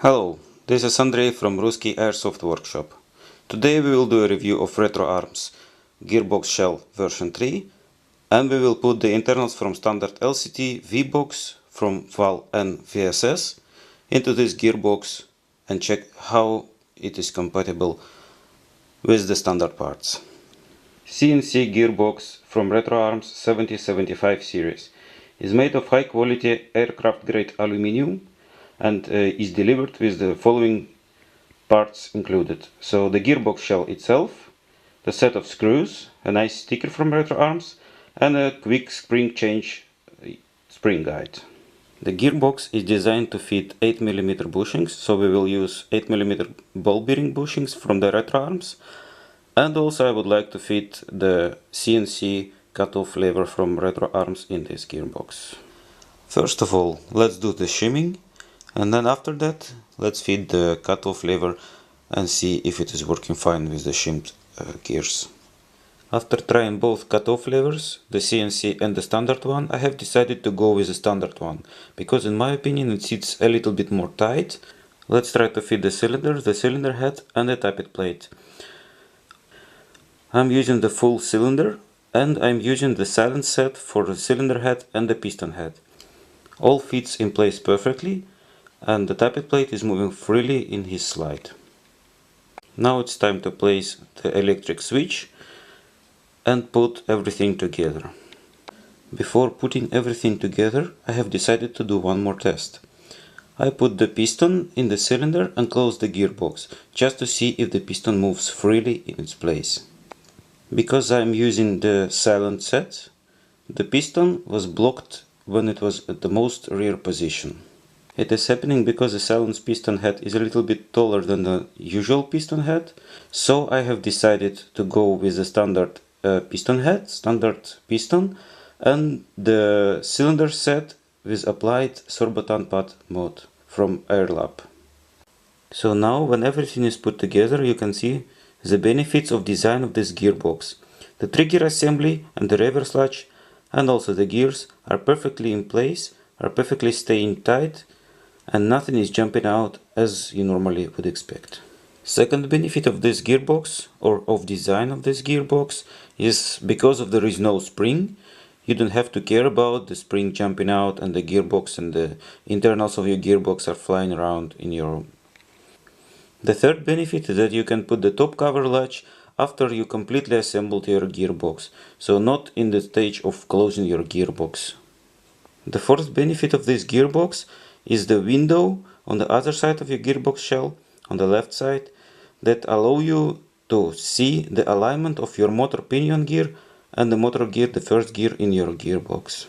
Hello, this is Andrei from Ruski Airsoft Workshop. Today we will do a review of RetroArms gearbox shell version 3, and we will put the internals from standard LCT VBOX from VAL and VSS into this gearbox and check how it is compatible with the standard parts. CNC gearbox from RetroArms 7075 series is made of high quality aircraft grade aluminium and is delivered with the following parts included. So the gearbox shell itself, the set of screws, a nice sticker from RetroArms, and a quick spring change spring guide. The gearbox is designed to fit 8mm bushings, so we will use 8mm ball bearing bushings from the RetroArms, and also I would like to fit the CNC cutoff lever from RetroArms in this gearbox. First of all, let's do the shimming. And then after that, let's feed the cutoff lever and see if it is working fine with the shimmed gears. After trying both cutoff levers, the CNC and the standard one, I have decided to go with the standard one, because in my opinion it sits a little bit more tight. Let's try to fit the cylinders, the cylinder head and the tappet plate. I'm using the full cylinder and I'm using the silent set for the cylinder head and the piston head. All fits in place perfectly, and the tappet plate is moving freely in his slide. Now it's time to place the electric switch and put everything together. Before putting everything together, I have decided to do one more test. I put the piston in the cylinder and close the gearbox, just to see if the piston moves freely in its place. Because I'm using the silent set, the piston was blocked when it was at the most rear position. It is happening because the silent piston head is a little bit taller than the usual piston head, so I have decided to go with the standard piston head, standard piston, and the cylinder set with applied Sorbotan pad mode from Airlab. So now when everything is put together, you can see the benefits of design of this gearbox. The trigger assembly and the reverse latch and also the gears are perfectly in place, are perfectly staying tight, and nothing is jumping out as you normally would expect. Second benefit of this gearbox, or of design of this gearbox, is because there is no spring, you don't have to care about the spring jumping out and the gearbox and the internals of your gearbox are flying around in your room. The third benefit is that you can put the top cover latch after you completely assembled your gearbox, so not in the stage of closing your gearbox. The fourth benefit of this gearbox is the window on the other side of your gearbox shell, on the left side, that allow you to see the alignment of your motor pinion gear and the motor gear, the first gear in your gearbox.